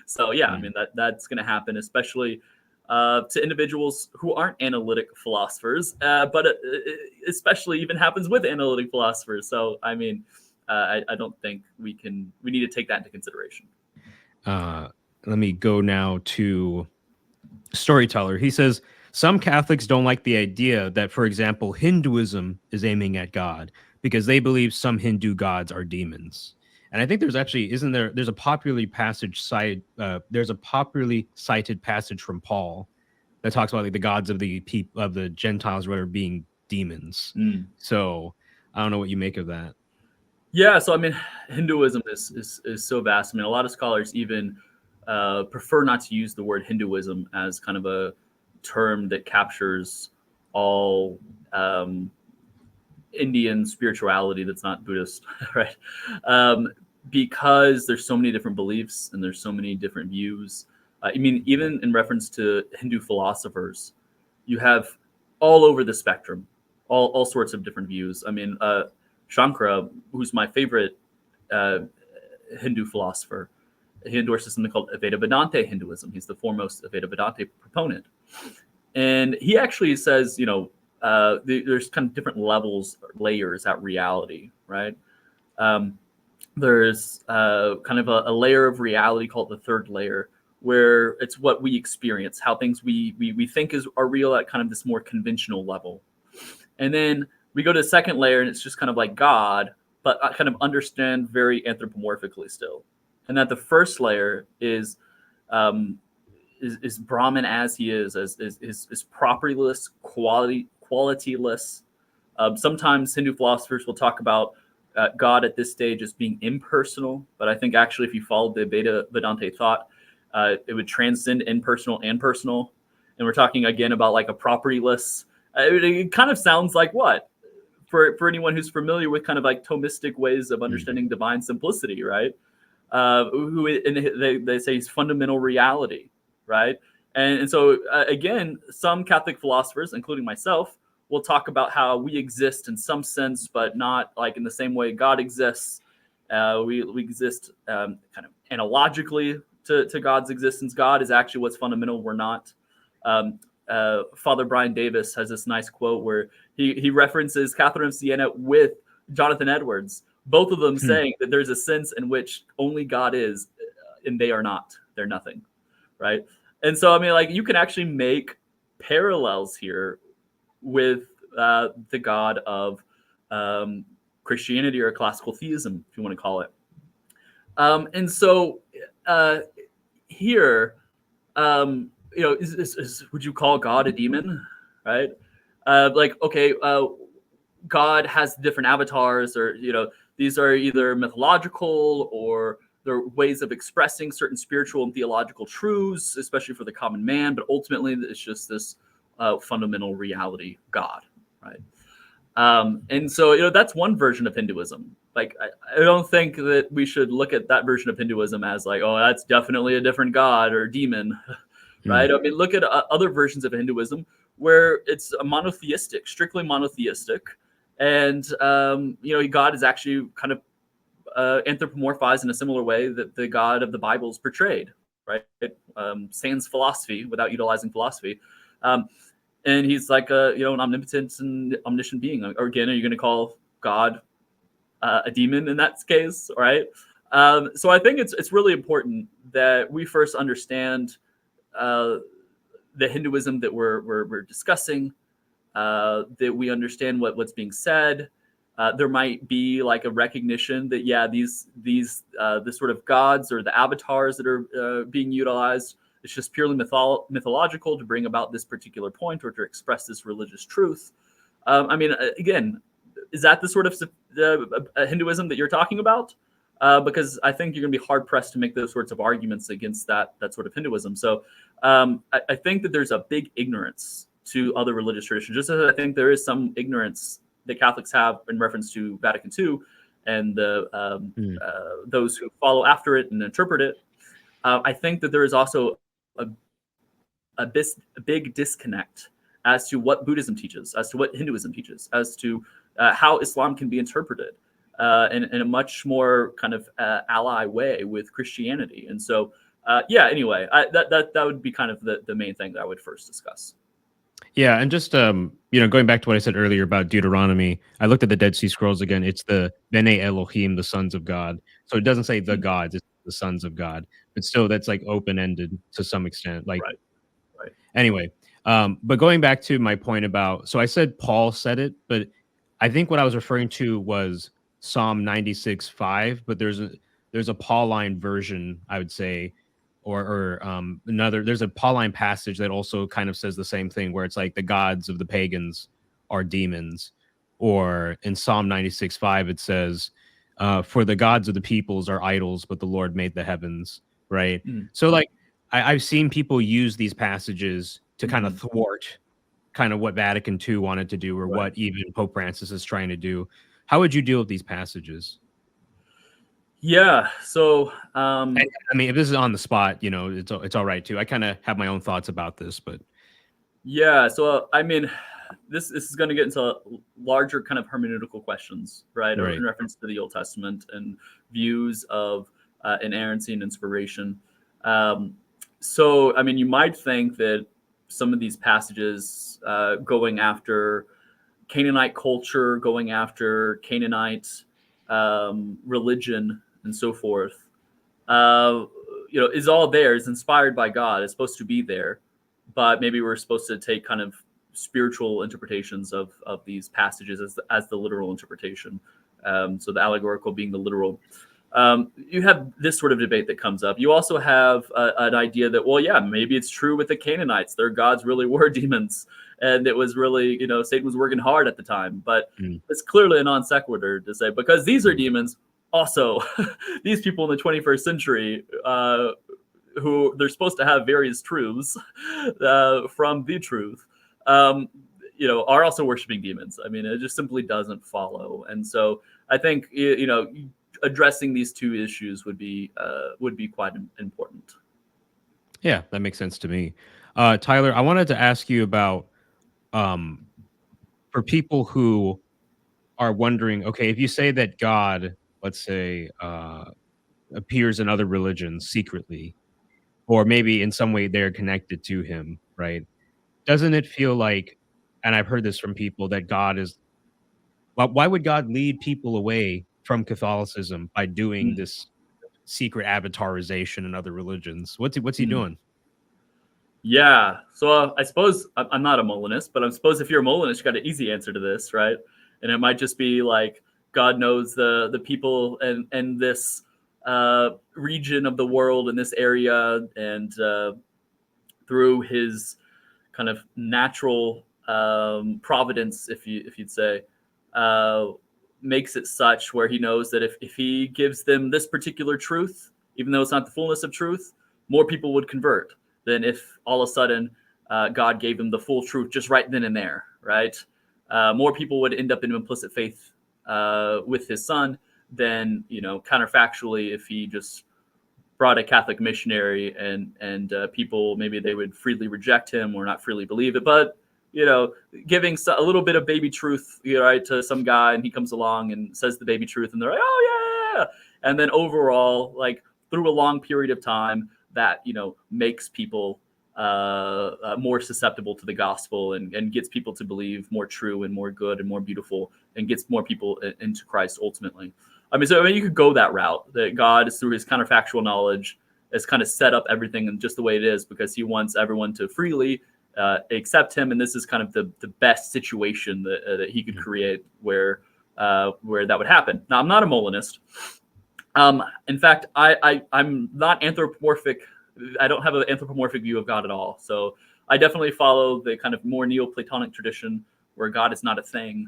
So yeah, I mean that's going to happen, especially to individuals who aren't analytic philosophers, but especially even happens with analytic philosophers. So, I mean, I don't think we need to take that into consideration. Let me go now to Storyteller. He says, some Catholics don't like the idea that, for example, Hinduism is aiming at God because they believe some Hindu gods are demons. And I think there's actually, there's a popularly cited passage from Paul that talks about like the gods of the Gentiles, whether being demons. So I don't know what you make of that. Yeah, so I mean, Hinduism is so vast. I mean, a lot of scholars even prefer not to use the word Hinduism as kind of a term that captures all Indian spirituality that's not Buddhist, right? Because there's so many different beliefs and there's so many different views. I mean, even in reference to Hindu philosophers, you have all over the spectrum, all sorts of different views. I mean, Shankara, who's my favorite Hindu philosopher, he endorses something called Advaita Vedanta Hinduism. He's the foremost Advaita Vedanta proponent. And he actually says, there's kind of different levels, layers at reality, right? There's kind of a layer of reality called the third layer, where it's what we experience, how things we think are real at kind of this more conventional level. And then we go to the second layer, and it's just kind of like God, but I kind of understand very anthropomorphically still. And that the first layer is Brahman as he is propertyless, qualityless. Sometimes Hindu philosophers will talk about God at this stage as being impersonal, but I think actually if you followed the Advaita Vedanta thought, it would transcend impersonal and personal. And we're talking again about like a propertyless. It kind of sounds like what? For anyone who's familiar with kind of like Thomistic ways of understanding divine simplicity, right? They say it's fundamental reality, right? And so again, some Catholic philosophers, including myself, will talk about how we exist in some sense, but not like in the same way God exists. We exist kind of analogically to God's existence. God is actually what's fundamental. We're not. Father Brian Davis has this nice quote where he references Catherine of Siena with Jonathan Edwards, both of them saying that there's a sense in which only God is, and they are not. They're nothing, right? And so, I mean, like, you can actually make parallels here with the God of Christianity or classical theism, if you want to call it. And so here, would you call God a demon, right? Like, okay, God has different avatars, or these are either mythological or they're ways of expressing certain spiritual and theological truths, especially for the common man. But ultimately, it's just this fundamental reality, God, right? And so, that's one version of Hinduism. Like, I don't think that we should look at that version of Hinduism as like, oh, that's definitely a different God or demon, right? I mean, look at other versions of Hinduism where it's a monotheistic, strictly monotheistic. And, God is actually kind of anthropomorphized in a similar way that the God of the Bible is portrayed, right? Sans philosophy, without utilizing philosophy. And he's like an omnipotent and omniscient being. Or again, are you going to call God a demon in that case, right? So I think it's really important that we first understand the Hinduism that we're discussing, that we understand what's being said. There might be like a recognition that the sort of gods or the avatars that are being utilized, it's just purely mythological to bring about this particular point or to express this religious truth. I mean, again, is that the sort of Hinduism that you're talking about? Because I think you're going to be hard pressed to make those sorts of arguments against that sort of Hinduism. So I think that there's a big ignorance to other religious traditions, just as I think there is some ignorance that Catholics have in reference to Vatican II and those who follow after it and interpret it. I think that there is also a big disconnect as to what Buddhism teaches, as to what Hinduism teaches, as to how Islam can be interpreted in a much more kind of ally way with Christianity. And so, anyway, that would be kind of the main thing that I would first discuss. Yeah, and just going back to what I said earlier about Deuteronomy, I looked at the Dead Sea Scrolls again. It's the Bene Elohim, the sons of God. So it doesn't say the gods, it's the sons of God. But still, that's like open-ended to some extent. Like, Right. Anyway, but going back to my point about, so I said Paul said it, but I think what I was referring to was Psalm 96:5. But there's a Pauline version, I would say, or there's a Pauline passage that also kind of says the same thing, where it's like the gods of the pagans are demons. Or in Psalm 96:5, it says, for the gods of the peoples are idols, but the Lord made the heavens, right? So like I've seen people use these passages to kind of thwart kind of what Vatican II wanted to do, or what even Pope Francis is trying to do. How would you deal with these passages? Yeah. So, I mean, if this is on the spot, it's all right too. I kind of have my own thoughts about this, but yeah. So, I mean, this is going to get into larger kind of hermeneutical questions, right? Or in reference to the Old Testament and views of inerrancy and inspiration. So, I mean, you might think that some of these passages going after Canaanite culture, going after Canaanite religion, and so forth, is all there, is inspired by God, it's supposed to be there, but maybe we're supposed to take kind of spiritual interpretations of these passages as the literal interpretation. So the allegorical being the literal. You have this sort of debate that comes up. You also have an idea that, well, yeah, maybe it's true with the Canaanites. Their gods really were demons. And it was really, Satan was working hard at the time. But it's clearly a non sequitur to say, because these are demons, also, these people in the 21st century, who they're supposed to have various truths from the truth, are also worshiping demons. I mean, it just simply doesn't follow. And so I think, addressing these two issues would be quite important. Yeah, that makes sense to me. Tyler, I wanted to ask you about for people who are wondering, okay, if you say that God, let's say, appears in other religions secretly, or maybe in some way they're connected to him, right? doesn't it feel like, and I've heard this from people, that God is, why would God lead people away from Catholicism by doing Mm, this secret avatarization in other religions? What's he mm. doing? Yeah. So I suppose I'm not a Molinist, but I suppose if you're a Molinist, you got an easy answer to this, right? And it might just be like God knows the people and this region of the world in this area, and through his kind of natural providence, if you'd say, uh, makes it such where he knows that if he gives them this particular truth, even though it's not the fullness of truth, more people would convert than if all of a sudden God gave them the full truth just right then and there, right? More people would end up in implicit faith with his son than, counterfactually, if he just brought a Catholic missionary and people, maybe they would freely reject him or not freely believe it, but giving a little bit of baby truth, right, to some guy, and he comes along and says the baby truth, and they're like, oh yeah, and then overall, like through a long period of time, that makes people more susceptible to the gospel, and gets people to believe more true and more good and more beautiful, and gets more people into Christ ultimately. So you could go that route, that God is, through his counterfactual knowledge, has kind of set up everything in just the way it is because he wants everyone to freely accept him, and this is kind of the best situation that he could create where that would happen. Now, I'm not a Molinist. In fact, I'm not anthropomorphic. I don't have an anthropomorphic view of God at all. So I definitely follow the kind of more Neoplatonic tradition where God is not a thing.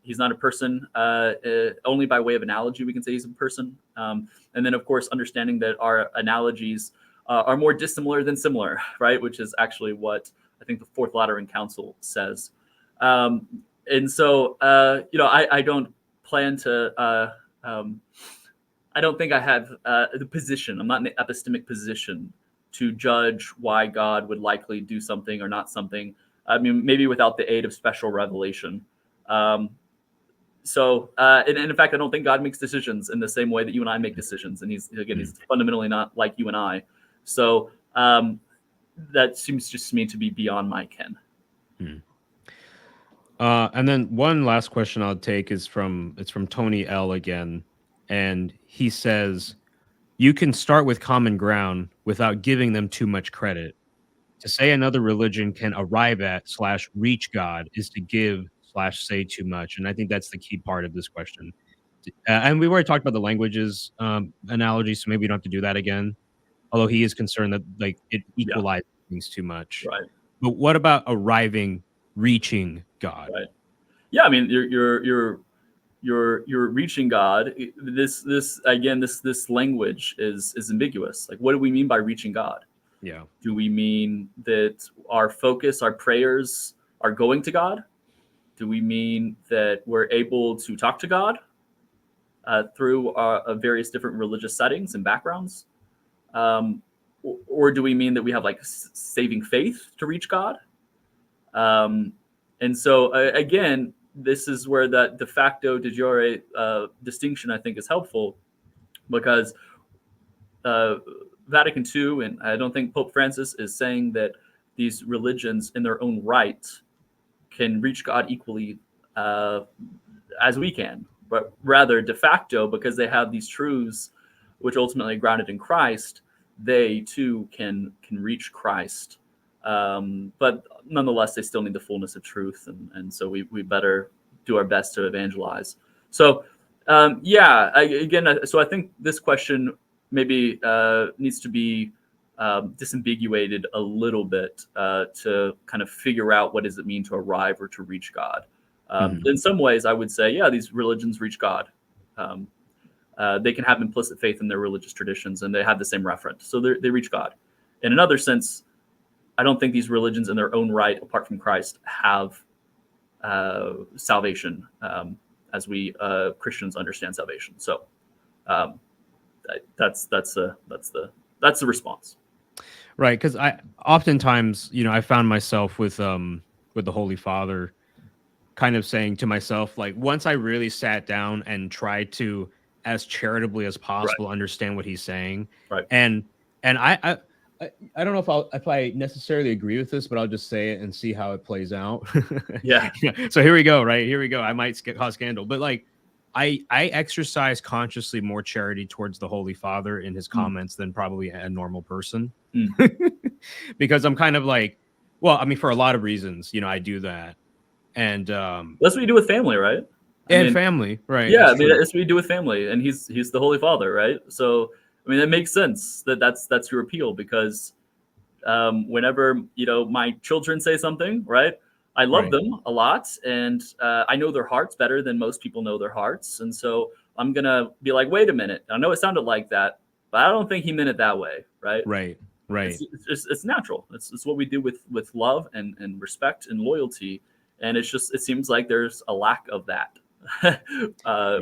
He's not a person. Only by way of analogy we can say he's a person. And then, of course, understanding that our analogies are more dissimilar than similar, right? Which is actually what I think the Fourth Lateran Council says. And so, I don't plan to. I don't think I have the position. I'm not in the epistemic position to judge why God would likely do something or not something. Maybe without the aid of special revelation. And in fact, I don't think God makes decisions in the same way that you and I make decisions. And he's fundamentally not like you and I. So that seems just to me to be beyond my ken. And then one last question I'll take is from Tony L again. And he says, you can start with common ground without giving them too much credit. To say another religion can arrive at / reach God is to give / say too much. And I think that's the key part of this question. And we've already talked about the languages analogy, so maybe we don't have to do that again. Although he is concerned that like it equalizes things too much. Right. But what about reaching God? Right. Yeah, you're reaching God. This language is ambiguous. Like, what do we mean by reaching God? Yeah. Do we mean that our focus, our prayers are going to God? Do we mean that we're able to talk to God through various different religious settings and backgrounds? Or do we mean that we have like saving faith to reach God? And so again, this is where that de facto de jure distinction I think is helpful, because Vatican II, and I don't think Pope Francis is saying that these religions in their own right can reach God equally as we can, but rather de facto, because they have these truths which ultimately are grounded in Christ, they too can reach Christ. But nonetheless, they still need the fullness of truth, and so we better do our best to evangelize. So so I think this question maybe needs to be disambiguated a little bit to kind of figure out what does it mean to arrive or to reach God. In some ways, I would say, yeah, these religions reach God. They can have implicit faith in their religious traditions, and they have the same reference, so they reach God. In another sense, I don't think these religions in their own right, apart from Christ, have salvation as we Christians understand salvation. So that's the response. Right, because I oftentimes, I found myself with the Holy Father kind of saying to myself, like, once I really sat down and tried to, as charitably as possible, understand what he's saying, Right. and I don't know if I necessarily agree with this, but I'll just say it and see how it plays out. Yeah. So here we go. Right here we go. I might cause scandal, but like I exercise consciously more charity towards the Holy Father in his comments than probably a normal person, because I'm kind of like, well, I mean, for a lot of reasons, I do that, and that's what you do with family, right? Family, right? Yeah, That's true. that's what you do with family, and he's the Holy Father, right? So I mean, it makes sense that's your appeal, because whenever my children say something, right, I love them a lot, and I know their hearts better than most people know their hearts, and so I'm gonna be like, wait a minute, I know it sounded like that, but I don't think he meant it that way, right? Right. It's natural. It's what we do with love and respect and loyalty, and it seems like there's a lack of that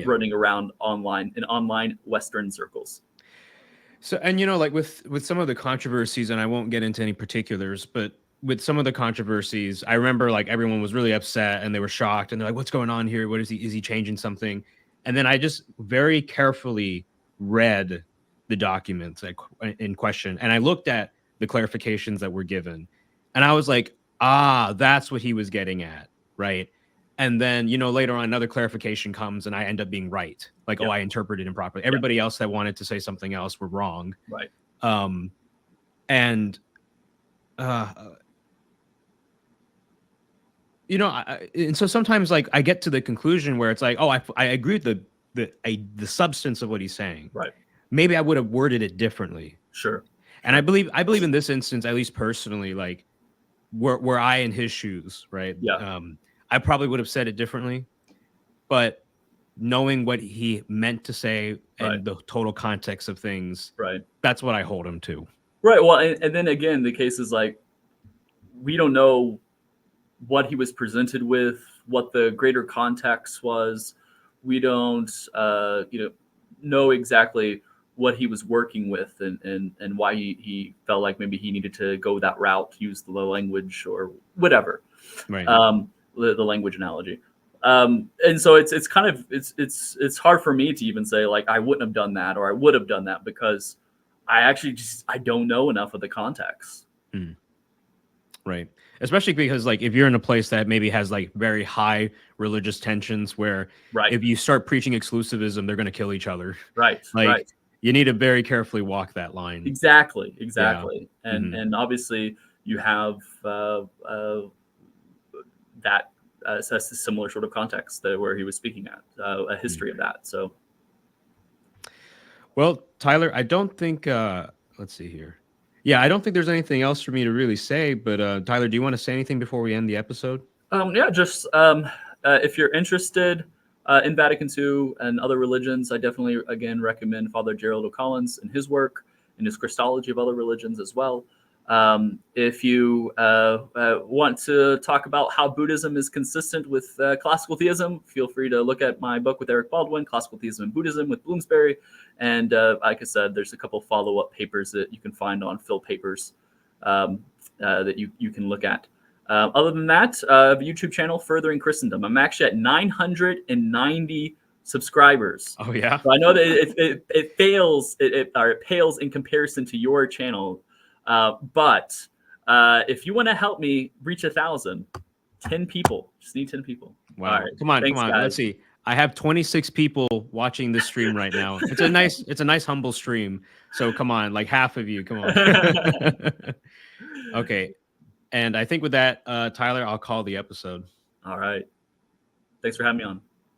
running around in online Western circles. So, and like with some of the controversies, and I won't get into any particulars, but with some of the controversies, I remember like everyone was really upset and they were shocked and they're like, "What's going on here? What is he? Is he changing something?" And then I just very carefully read the documents in question, and I looked at the clarifications that were given, and I was like, "Ah, that's what he was getting at, right?" And then, later on, another clarification comes and I end up being right. Like, I interpreted improperly. Everybody else that wanted to say something else were wrong. Right. And so sometimes like I get to the conclusion where it's like, oh, I agree with the substance of what he's saying. Right. Maybe I would have worded it differently. Sure. And I believe in this instance, at least personally, like were I in his shoes, right? Yeah. I probably would have said it differently, but knowing what he meant to say and the total context of things, that's what I hold him to. Right. Well, and then again, the case is like, we don't know what he was presented with, what the greater context was. We don't, know exactly what he was working with and why he felt like maybe he needed to go that route, use the language or whatever. Right. The language analogy. And so it's kind of, it's hard for me to even say like, I wouldn't have done that, or I would have done that, because I don't know enough of the context. Right. Especially because like, if you're in a place that maybe has like very high religious tensions where if you start preaching exclusivism, they're going to kill each other. Right. Like you need to very carefully walk that line. Exactly. Yeah. And obviously you have, that a similar sort of context where he was speaking at, a history of that. So, well, Tyler, I don't think. Let's see here. Yeah, I don't think there's anything else for me to really say. But Tyler, do you want to say anything before we end the episode? Just if you're interested in Vatican II and other religions, I definitely again recommend Father Gerald O'Collins and his work and his Christology of other religions as well. If you want to talk about how Buddhism is consistent with classical theism, feel free to look at my book with Eric Baldwin, Classical Theism and Buddhism with Bloomsbury. And like I said, there's a couple follow-up papers that you can find on Phil Papers that you can look at. Other than that, the YouTube channel, Furthering Christendom. I'm actually at 990 subscribers. Oh, yeah? So I know that it fails, it pales in comparison to your channel. But if you want to help me reach 1,000, 10 people, just need 10 people. Wow. All right. Come on. Thanks, guys. Let's see. I have 26 people watching this stream right now. It's a nice humble stream. So come on, like half of you, come on. Okay. And I think with that, Tyler, I'll call the episode. All right. Thanks for having me on.